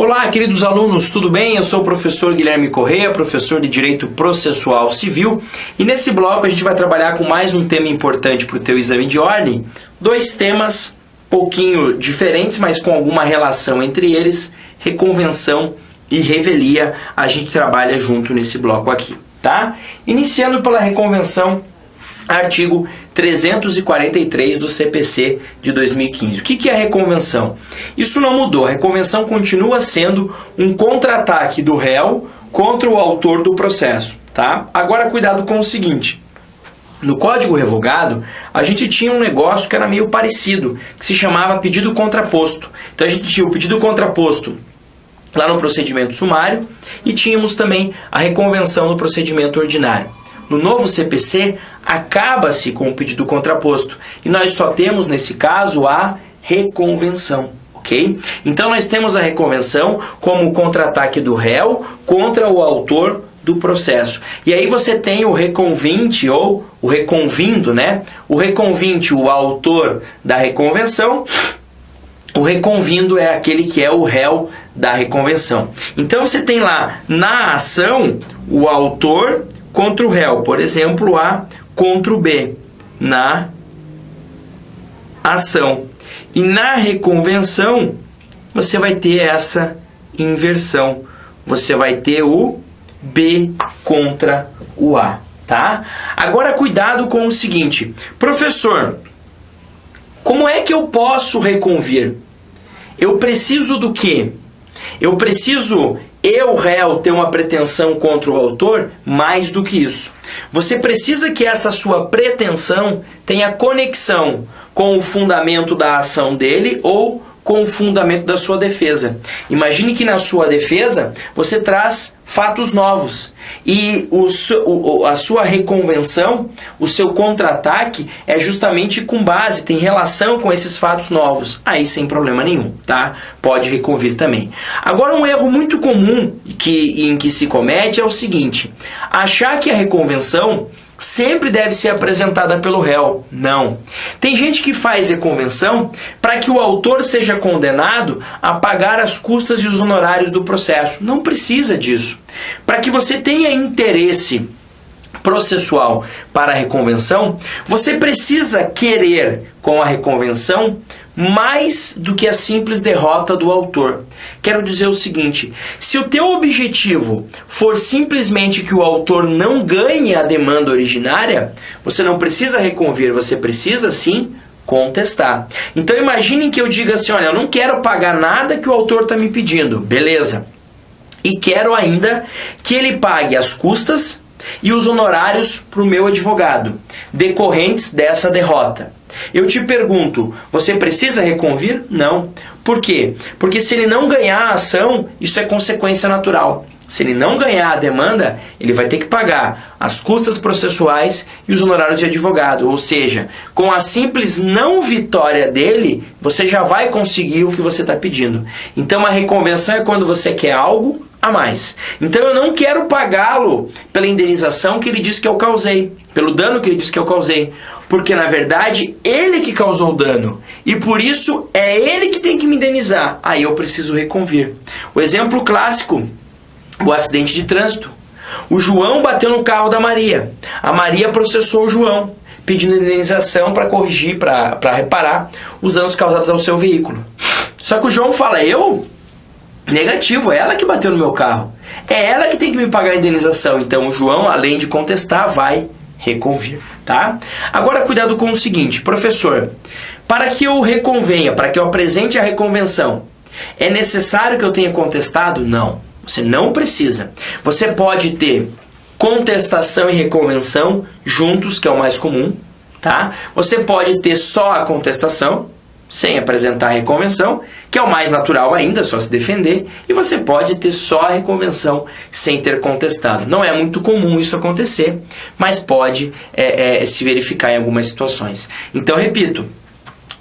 Olá, queridos alunos, tudo bem? Eu sou o professor Guilherme Correia, professor de Direito Processual Civil, e nesse bloco a gente vai trabalhar com mais um tema importante para o teu exame de ordem, dois temas pouquinho diferentes, mas com alguma relação entre eles, reconvenção e revelia, a gente trabalha junto nesse bloco aqui, tá? Iniciando pela reconvenção, artigo 343 do CPC de 2015. O que é a reconvenção? Isso não mudou. A reconvenção continua sendo um contra-ataque do réu contra o autor do processo, tá? Agora, cuidado com o seguinte. No Código Revogado, a gente tinha um negócio que era meio parecido, que se chamava pedido contraposto. Então, a gente tinha o pedido contraposto lá no procedimento sumário e tínhamos também a reconvenção no procedimento ordinário. No novo CPC, acaba-se com o pedido contraposto e nós só temos, nesse caso, a reconvenção, ok? Então, nós temos a reconvenção como contra-ataque do réu contra o autor do processo. E aí você tem o reconvinte ou o reconvindo, né? O reconvinte, o autor da reconvenção. O reconvindo é aquele que é o réu da reconvenção. Então, você tem lá na ação o autor contra o réu, por exemplo, A contra o B, na ação. E na reconvenção, você vai ter essa inversão. Você vai ter o B contra o A, tá? Agora, cuidado com o seguinte. Professor, como é que eu posso reconvir? Eu preciso do quê? Eu preciso... Eu, réu, ter uma pretensão contra o autor, mais do que isso. Você precisa que essa sua pretensão tenha conexão com o fundamento da ação dele ou com o fundamento da sua defesa. Imagine que na sua defesa você traz fatos novos e a sua reconvenção, o seu contra-ataque é justamente com base, tem relação com esses fatos novos. Aí sem problema nenhum, tá? Pode reconvir também. Agora, um erro muito comum em que se comete é o seguinte: achar que a reconvenção sempre deve ser apresentada pelo réu. Não. Tem gente que faz reconvenção para que o autor seja condenado a pagar as custas e os honorários do processo. Não precisa disso. Para que você tenha interesse processual para a reconvenção, você precisa querer com a reconvenção mais do que a simples derrota do autor. Quero dizer o seguinte: se o teu objetivo for simplesmente que o autor não ganhe a demanda originária, você não precisa reconvir, você precisa sim contestar. Então imaginem que eu diga assim: olha, eu não quero pagar nada que o autor está me pedindo, beleza? E quero ainda que ele pague as custas e os honorários para o meu advogado, decorrentes dessa derrota. Eu te pergunto, você precisa reconvir? Não. Por quê? Porque se ele não ganhar a ação, isso é consequência natural. Se ele não ganhar a demanda, ele vai ter que pagar as custas processuais e os honorários de advogado. Ou seja, com a simples não vitória dele, você já vai conseguir o que você está pedindo. Então, a reconvenção é quando você quer algo a mais. Então, eu não quero pagá-lo pela indenização que ele disse que eu causei, pelo dano que ele disse que eu causei. Porque, na verdade, ele que causou o dano. E, por isso, é ele que tem que me indenizar. Aí eu preciso reconvir. O exemplo clássico, o acidente de trânsito. O João bateu no carro da Maria. A Maria processou o João, pedindo indenização para corrigir, para reparar os danos causados ao seu veículo. Só que o João fala: eu? Negativo, é ela que bateu no meu carro. É ela que tem que me pagar a indenização. Então, o João, além de contestar, vai reconvir, tá? Agora, cuidado com o seguinte: professor, para que eu reconvenha, para que eu apresente a reconvenção, é necessário que eu tenha contestado? Não, você não precisa. Você pode ter contestação e reconvenção juntos, que é o mais comum, tá? Você pode ter só a contestação, sem apresentar a reconvenção, que é o mais natural ainda, só se defender, e você pode ter só a reconvenção sem ter contestado. Não é muito comum isso acontecer, mas pode se verificar em algumas situações. Então, repito,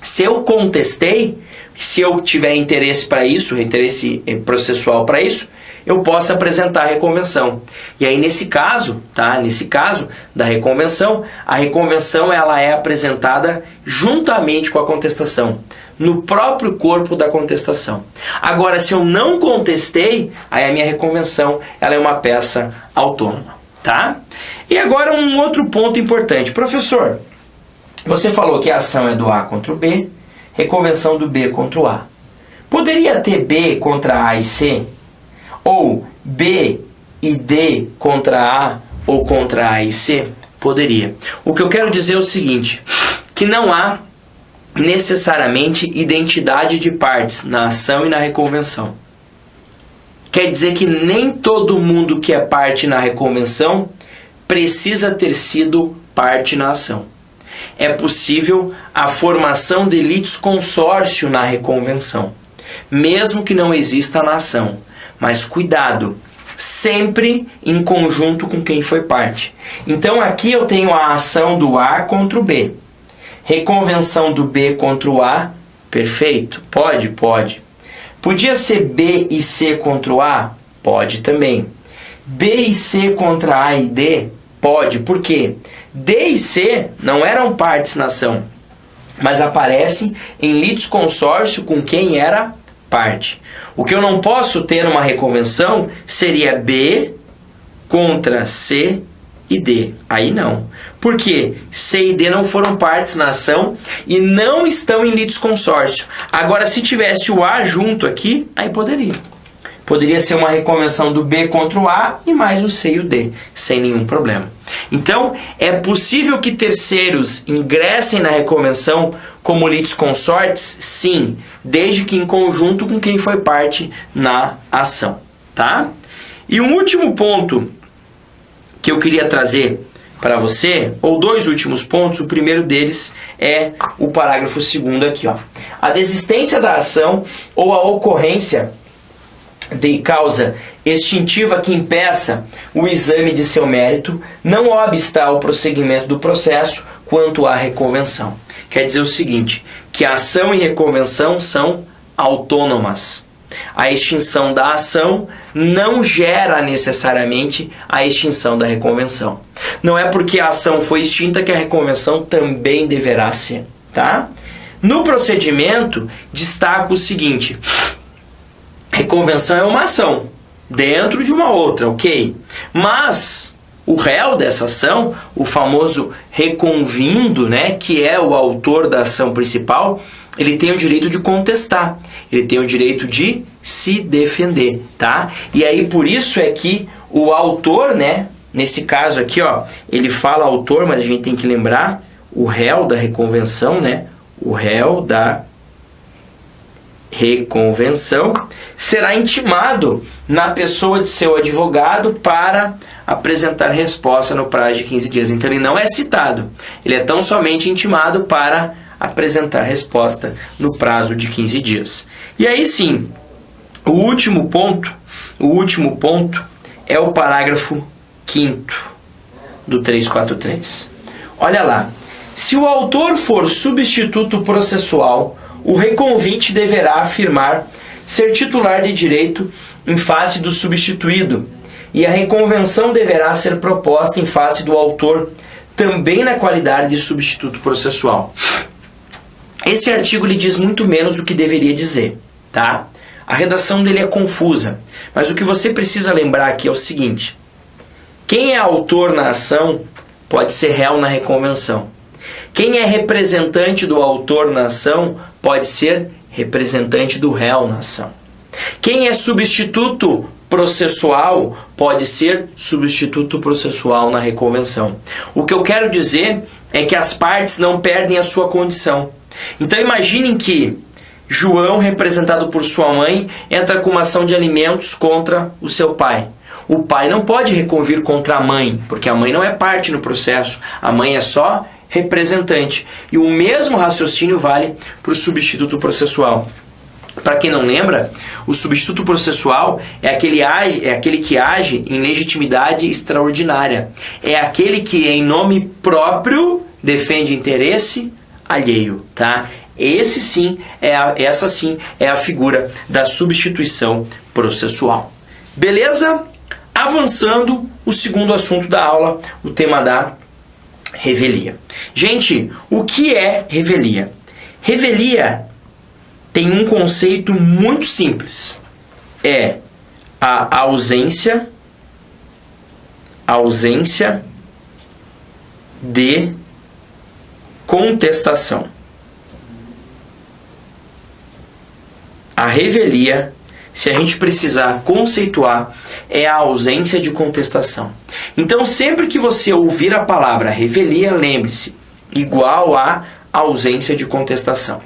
se eu contestei, se eu tiver interesse para isso, interesse processual para isso, eu possa apresentar a reconvenção. E aí nesse caso, tá? Nesse caso da reconvenção, a reconvenção ela é apresentada juntamente com a contestação, no próprio corpo da contestação. Agora, se eu não contestei, aí a minha reconvenção ela é uma peça autônoma, tá? E agora um outro ponto importante. Professor, você falou que a ação é do A contra o B, reconvenção do B contra o A. Poderia ter B contra A e C? Ou B e D contra A ou contra A e C? Poderia. O que eu quero dizer é o seguinte, que não há necessariamente identidade de partes na ação e na reconvenção. Quer dizer que nem todo mundo que é parte na reconvenção precisa ter sido parte na ação. É possível a formação de litisconsórcio na reconvenção, mesmo que não exista na ação. Mas cuidado, sempre em conjunto com quem foi parte. Então aqui eu tenho a ação do A contra o B. Reconvenção do B contra o A, perfeito? Pode? Pode. Podia ser B e C contra o A? Pode também. B e C contra A e D? Pode. Por quê? D e C não eram partes na ação, mas aparecem em litisconsórcio com quem era parte. O que eu não posso ter numa reconvenção seria B contra C e D. Aí não. Por quê? C e D não foram partes na ação e não estão em litisconsórcio. Agora, se tivesse o A junto aqui, aí poderia. Poderia ser uma reconvenção do B contra o A e mais o C e o D, sem nenhum problema. Então, é possível que terceiros ingressem na reconvenção como litisconsortes? Sim, desde que em conjunto com quem foi parte na ação, tá? E um último ponto que eu queria trazer para você, ou dois últimos pontos, o primeiro deles é o parágrafo 2º aqui, ó. A desistência da ação ou a ocorrência de causa extintiva que impeça o exame de seu mérito não obsta ao prosseguimento do processo quanto à reconvenção. Quer dizer o seguinte, que a ação e reconvenção são autônomas. A extinção da ação não gera necessariamente a extinção da reconvenção. Não é porque a ação foi extinta que a reconvenção também deverá ser, tá? No procedimento, destaco o seguinte: reconvenção é uma ação dentro de uma outra, ok? Mas o réu dessa ação, o famoso reconvindo, né, que é o autor da ação principal, ele tem o direito de contestar, ele tem o direito de se defender, tá? E aí por isso é que o autor, né, nesse caso aqui, ó, ele fala autor, mas a gente tem que lembrar o réu da reconvenção, né? O réu da reconvenção será intimado na pessoa de seu advogado para apresentar resposta no prazo de 15 dias. Então ele não é citado, ele é tão somente intimado para apresentar resposta no prazo de 15 dias. E aí sim, o último ponto é o parágrafo 5º do 343. Olha lá, se o autor for substituto processual, o reconvinte deverá afirmar ser titular de direito em face do substituído, e a reconvenção deverá ser proposta em face do autor, também na qualidade de substituto processual. Esse artigo lhe diz muito menos do que deveria dizer, tá? A redação dele é confusa, mas o que você precisa lembrar aqui é o seguinte: quem é autor na ação pode ser réu na reconvenção. Quem é representante do autor na ação pode ser representante do réu na ação. Quem é substituto processual pode ser substituto processual na reconvenção. O que eu quero dizer é que as partes não perdem a sua condição. Então imaginem que João, representado por sua mãe, entra com uma ação de alimentos contra o seu pai. O pai não pode reconvir contra a mãe, porque a mãe não é parte no processo. A mãe é só representante. E o mesmo raciocínio vale para o substituto processual. Para quem não lembra, o substituto processual é aquele que age em legitimidade extraordinária. É aquele que, em nome próprio, defende interesse alheio, tá? Essa sim é a figura da substituição processual. Beleza? Avançando, o segundo assunto da aula, o tema da revelia. Gente, o que é revelia? Revelia tem um conceito muito simples. É a ausência de contestação. A revelia, se a gente precisar conceituar, é a ausência de contestação. Então, sempre que você ouvir a palavra revelia, lembre-se, igual a ausência de contestação.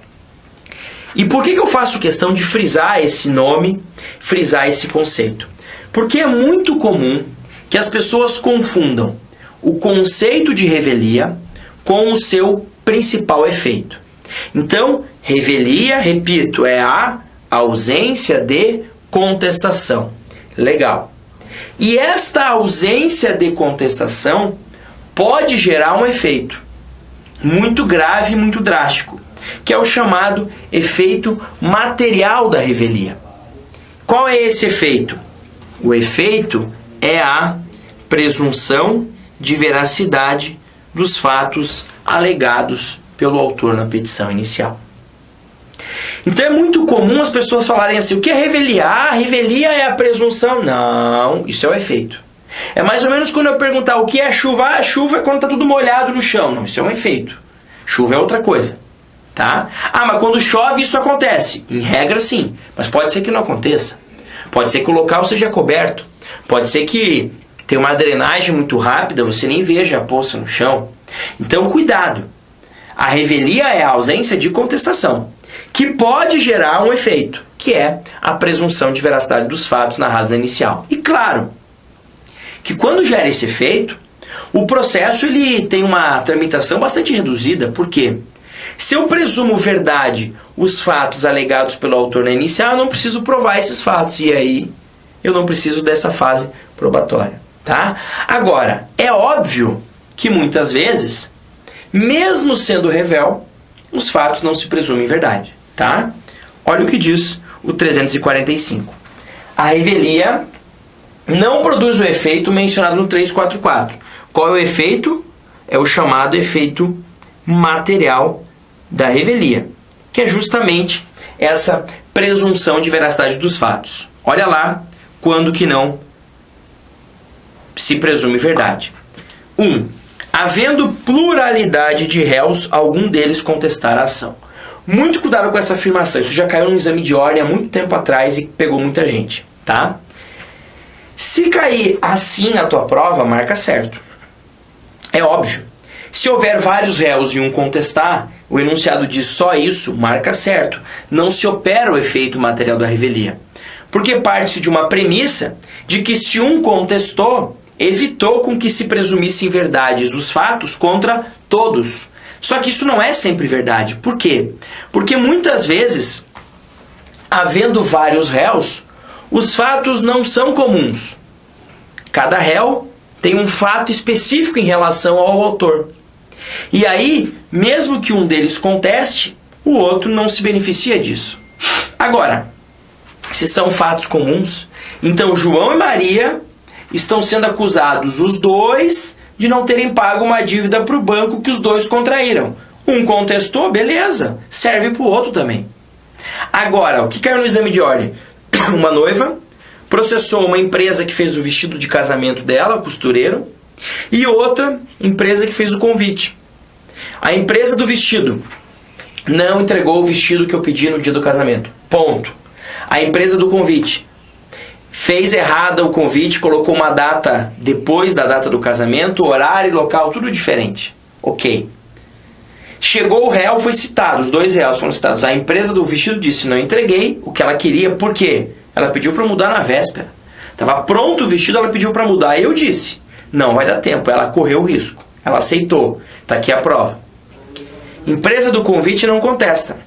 E por que eu faço questão de frisar esse nome, frisar esse conceito? Porque é muito comum que as pessoas confundam o conceito de revelia com o seu principal efeito. Então, revelia, repito, é a ausência de contestação. Legal. E esta ausência de contestação pode gerar um efeito muito grave e muito drástico, que é o chamado efeito material da revelia. Qual é esse efeito? O efeito é a presunção de veracidade dos fatos alegados pelo autor na petição inicial. Então é muito comum as pessoas falarem assim, o que é revelia? Ah, revelia é a presunção. Não, isso é o efeito. É mais ou menos quando eu perguntar o que é chuva. Ah, chuva é quando está tudo molhado no chão. Não, isso é um efeito. Chuva é outra coisa. Tá? Ah, mas quando chove isso acontece. Em regra sim, mas pode ser que não aconteça. Pode ser que o local seja coberto. Pode ser que tenha uma drenagem muito rápida, você nem veja a poça no chão. Então cuidado. A revelia é a ausência de contestação, que pode gerar um efeito, que é a presunção de veracidade dos fatos narrados na inicial. E claro, que quando gera esse efeito, o processo ele tem uma tramitação bastante reduzida. Por quê? Se eu presumo verdade os fatos alegados pelo autor na inicial, eu não preciso provar esses fatos. E aí, eu não preciso dessa fase probatória. Tá? Agora, é óbvio que muitas vezes, mesmo sendo revel, os fatos não se presumem verdade. Tá? Olha o que diz o 345. A revelia não produz o efeito mencionado no 344. Qual é o efeito? É o chamado efeito material da revelia, que é justamente essa presunção de veracidade dos fatos. Olha lá quando que não se presume verdade. 1. Havendo pluralidade de réus, algum deles contestar a ação. Muito cuidado com essa afirmação. Isso já caiu num exame de ordem há muito tempo atrás e pegou muita gente. Tá? Se cair assim na tua prova, marca certo. É óbvio. Se houver vários réus e um contestar, o enunciado diz só isso, marca certo. Não se opera o efeito material da revelia. Porque parte-se de uma premissa de que se um contestou, evitou com que se presumissem verdades os fatos contra todos. Só que isso não é sempre verdade. Por quê? Porque muitas vezes, havendo vários réus, os fatos não são comuns. Cada réu tem um fato específico em relação ao autor. E aí, mesmo que um deles conteste, o outro não se beneficia disso. Agora, se são fatos comuns, então João e Maria estão sendo acusados os dois de não terem pago uma dívida para o banco que os dois contraíram. Um contestou, beleza, serve para o outro também. Agora, o que caiu no exame de ordem? Uma noiva processou uma empresa que fez o vestido de casamento dela, o costureiro, e outra empresa que fez o convite. A empresa do vestido não entregou o vestido que eu pedi no dia do casamento. Ponto. A empresa do convite fez errada o convite, colocou uma data depois da data do casamento, horário e local, tudo diferente. Ok. Chegou o réu, foi citado, os dois réus foram citados. A empresa do vestido disse, não entreguei o que ela queria, por quê? Ela pediu para mudar na véspera. Estava pronto o vestido, ela pediu para mudar. Eu disse, não vai dar tempo, ela correu o risco. Ela aceitou. Está aqui a prova. Empresa do convite não contesta.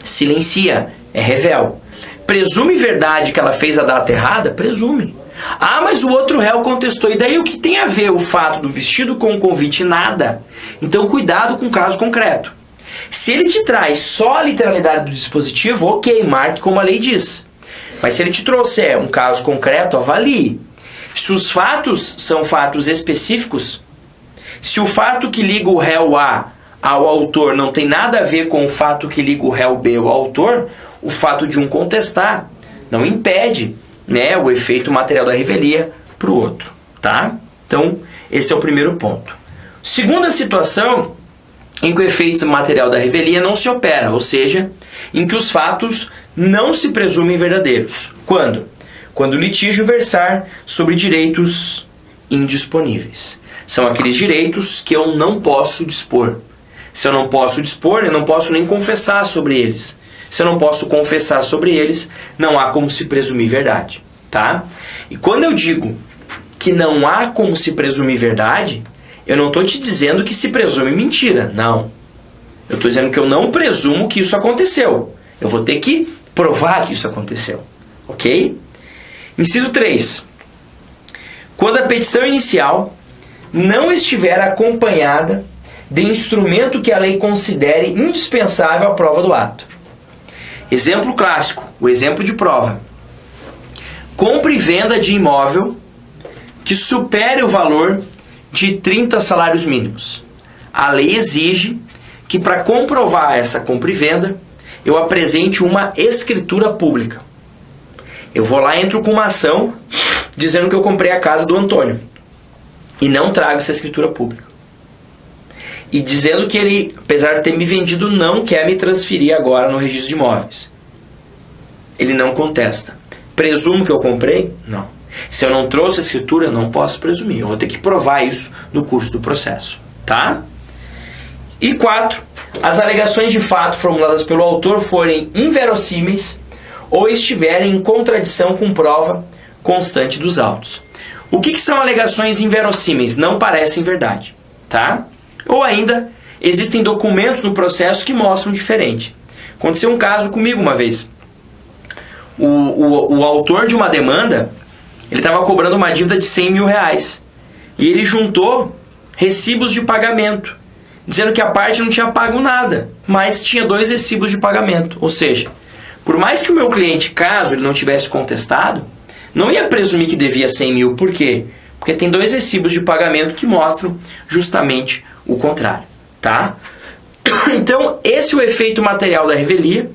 Silencia, é revel. Presume verdade que ela fez a data errada? Presume. Ah, mas o outro réu contestou. E daí o que tem a ver o fato do vestido com o convite? Nada. Então cuidado com o caso concreto. Se ele te traz só a literalidade do dispositivo, ok, marque como a lei diz. Mas se ele te trouxer um caso concreto, avalie. Se os fatos são fatos específicos, se o fato que liga o réu A ao autor não tem nada a ver com o fato que liga o réu B ao autor, o fato de um contestar não impede, né, o efeito material da revelia para o outro. Tá? Então, esse é o primeiro ponto. Segunda situação em que o efeito material da revelia não se opera, ou seja, em que os fatos não se presumem verdadeiros. Quando? Quando o litígio versar sobre direitos indisponíveis. São aqueles direitos que eu não posso dispor. Se eu não posso dispor, eu não posso nem confessar sobre eles. Se eu não posso confessar sobre eles, não há como se presumir verdade. Tá? E quando eu digo que não há como se presumir verdade, eu não estou te dizendo que se presume mentira. Não. Eu estou dizendo que eu não presumo que isso aconteceu. Eu vou ter que provar que isso aconteceu. Ok? Inciso 3. Quando a petição inicial não estiver acompanhada de instrumento que a lei considere indispensável à prova do ato. Exemplo clássico, o exemplo de prova. Compra e venda de imóvel que supere o valor de 30 salários mínimos. A lei exige que para comprovar essa compra e venda, eu apresente uma escritura pública. Eu vou lá e entro com uma ação dizendo que eu comprei a casa do Antônio e não trago essa escritura pública. E dizendo que ele, apesar de ter me vendido, não quer me transferir agora no registro de imóveis. Ele não contesta. Presumo que eu comprei? Não. Se eu não trouxe a escritura, eu não posso presumir. Eu vou ter que provar isso no curso do processo. Tá? E 4. As alegações de fato formuladas pelo autor forem inverossímeis ou estiverem em contradição com prova constante dos autos. O que são alegações inverossímeis? Não parecem verdade. Tá? Ou ainda, existem documentos no processo que mostram diferente. Aconteceu um caso comigo uma vez. O autor de uma demanda, ele estava cobrando uma dívida de 100 mil reais. E ele juntou recibos de pagamento, dizendo que a parte não tinha pago nada, mas tinha 2 recibos de pagamento. Ou seja, por mais que o meu cliente, caso ele não tivesse contestado, não ia presumir que devia 100 mil. Por quê? Porque tem 2 recibos de pagamento que mostram justamente o contrário. Tá? Então, esse é o efeito material da revelia.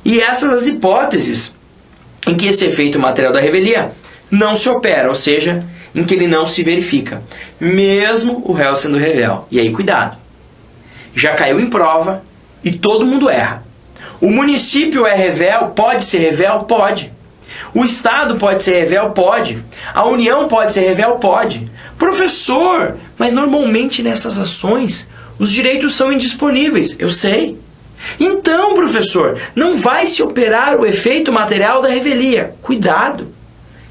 E essas as hipóteses em que esse efeito material da revelia não se opera, ou seja, em que ele não se verifica, mesmo o réu sendo revel. E aí, cuidado. Já caiu em prova e todo mundo erra. O município é revel? Pode ser revel? Pode. O Estado pode ser revel? Pode. A União pode ser revel? Pode. Professor, mas normalmente nessas ações os direitos são indisponíveis. Eu sei. Então, professor, não vai se operar o efeito material da revelia. Cuidado.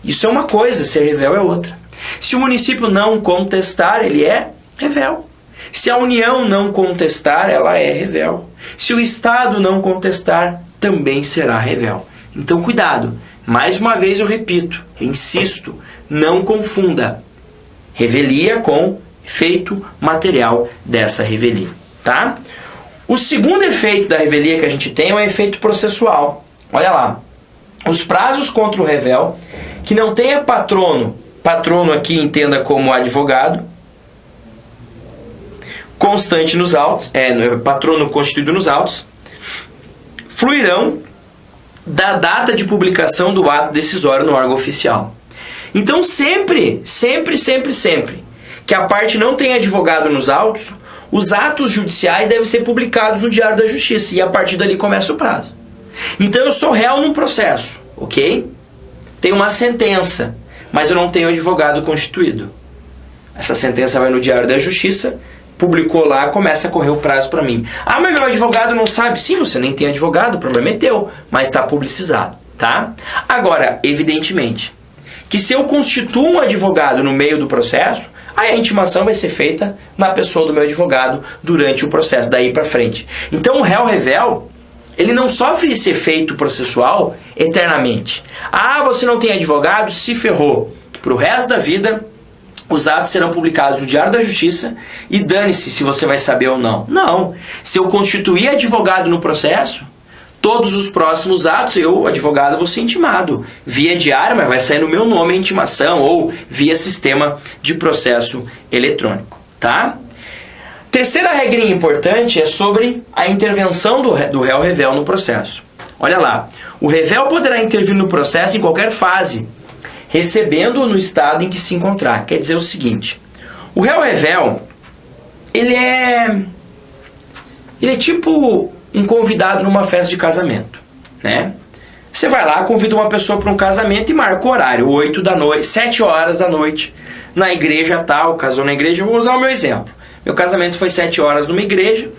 Isso é uma coisa, ser revel é outra. Se o município não contestar, ele é revel. Se a União não contestar, ela é revel. Se o Estado não contestar, também será revel. Então, cuidado. Mais uma vez eu repito, insisto, não confunda revelia com efeito material dessa revelia. Tá? O segundo efeito da revelia que a gente tem é o efeito processual. Olha lá. Os prazos contra o revel que não tenha patrono, patrono aqui entenda como advogado, constante nos autos, patrono constituído nos autos, fluirão da data de publicação do ato decisório no órgão oficial. Então sempre que a parte não tem advogado nos autos, os atos judiciais devem ser publicados no Diário da Justiça e a partir dali começa o prazo. Então eu sou réu num processo, ok? Tem uma sentença, mas eu não tenho advogado constituído. Essa sentença vai no Diário da Justiça, publicou lá, começa a correr o prazo para mim. Ah, mas meu advogado não sabe. Sim, você nem tem advogado, o problema é teu, mas está publicizado, tá? Agora, evidentemente, que se eu constituo um advogado no meio do processo, aí a intimação vai ser feita na pessoa do meu advogado durante o processo, daí para frente. Então o réu revel, ele não sofre esse efeito processual eternamente. Ah, você não tem advogado? Se ferrou. Para o resto da vida, os atos serão publicados no Diário da Justiça e dane-se se você vai saber ou não. Não. Se eu constituir advogado no processo, Todos os próximos atos, eu, advogado, vou ser intimado via diário, mas vai sair no meu nome a intimação ou via sistema de processo eletrônico, tá? Terceira regrinha importante é sobre a intervenção do réu revel no processo. Olha lá, o revel poderá intervir no processo em qualquer fase, recebendo-o no estado em que se encontrar. Quer dizer o seguinte, o réu revel, ele é tipo um convidado numa festa de casamento, né? Você vai lá, convida uma pessoa para um casamento e marca o horário, 8 da noite, 7 horas da noite, na igreja tal, casou na igreja, eu vou usar o meu exemplo. Meu casamento foi 7 horas numa igreja.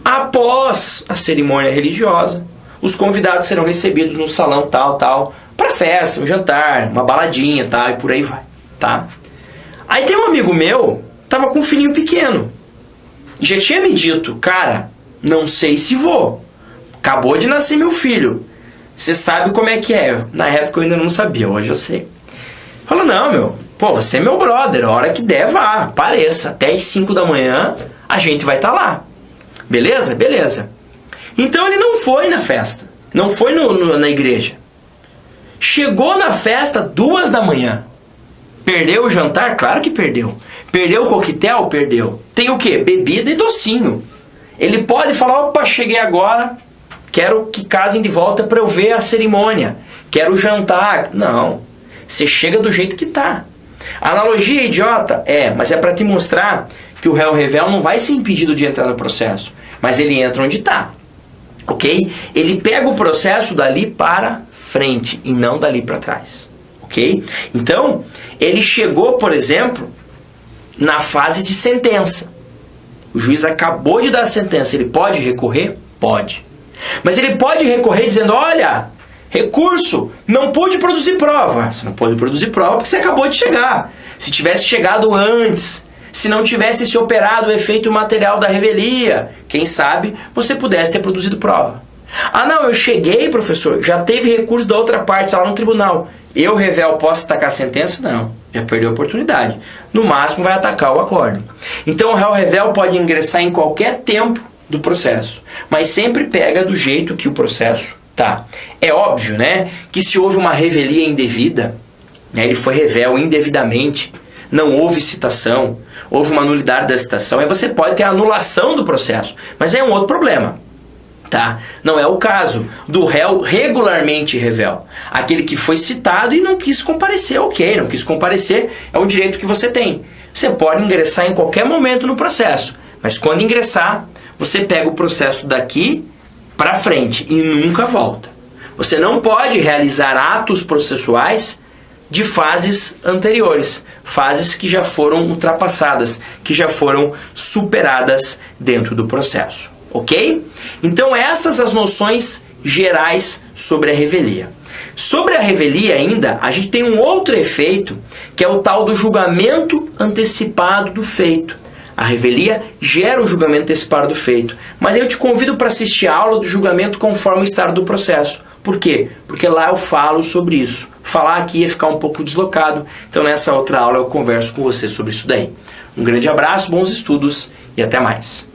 Após a cerimônia religiosa, os convidados serão recebidos no salão tal, para festa, um jantar, uma baladinha, tal, e por aí vai, tá? Aí tem um amigo meu, tava com um filhinho pequeno, já tinha me dito, cara, não sei se vou, acabou de nascer meu filho, você sabe como é que é? Na época eu ainda não sabia, hoje eu sei. Falou, não, meu, pô, você é meu brother, a hora que der, vá, apareça, até as 5 da manhã a gente vai estar lá. Beleza? Beleza. Então ele não foi na festa, não foi na igreja. Chegou na festa 2 da manhã. Perdeu o jantar? Claro que perdeu. Perdeu o coquetel? Perdeu. Tem o quê? Bebida e docinho. Ele pode falar, opa, cheguei agora, quero que casem de volta para eu ver a cerimônia. Quero jantar. Não. Você chega do jeito que tá. A analogia é idiota? É, mas é para te mostrar que o réu revel não vai ser impedido de entrar no processo, mas ele entra onde está, ok? Ele pega o processo dali para frente e não dali para trás, ok? Então, ele chegou, por exemplo, na fase de sentença. O juiz acabou de dar a sentença, ele pode recorrer? Pode. Mas ele pode recorrer dizendo, olha, recurso, não pude produzir prova. Você não pode produzir prova porque você acabou de chegar. Se tivesse chegado antes, se não tivesse se operado o efeito material da revelia, quem sabe você pudesse ter produzido prova. Ah não, eu cheguei, professor, já teve recurso da outra parte lá no tribunal. Eu, revel, posso atacar a sentença? Não, já perdeu a oportunidade. No máximo vai atacar o acórdão. Então o réu revel pode ingressar em qualquer tempo do processo, mas sempre pega do jeito que o processo tá. É óbvio, né, que se houve uma revelia indevida, né, ele foi revel indevidamente, não houve citação, houve uma nulidade da citação, aí você pode ter a anulação do processo, mas é um outro problema, tá? Não é o caso do réu regularmente revel, aquele que foi citado e não quis comparecer, ok, não quis comparecer, é um direito que você tem. Você pode ingressar em qualquer momento no processo, mas quando ingressar, você pega o processo daqui para frente e nunca volta. Você não pode realizar atos processuais de fases anteriores, fases que já foram ultrapassadas, que já foram superadas dentro do processo, ok? Então essas as noções gerais sobre a revelia. Sobre a revelia ainda, a gente tem um outro efeito, que é o tal do julgamento antecipado do feito. A revelia gera o julgamento antecipado do feito, mas eu te convido para assistir a aula do julgamento conforme o estado do processo. Por quê? Porque lá eu falo sobre isso. Falar aqui ia ficar um pouco deslocado, então nessa outra aula eu converso com você sobre isso daí. Um grande abraço, bons estudos e até mais.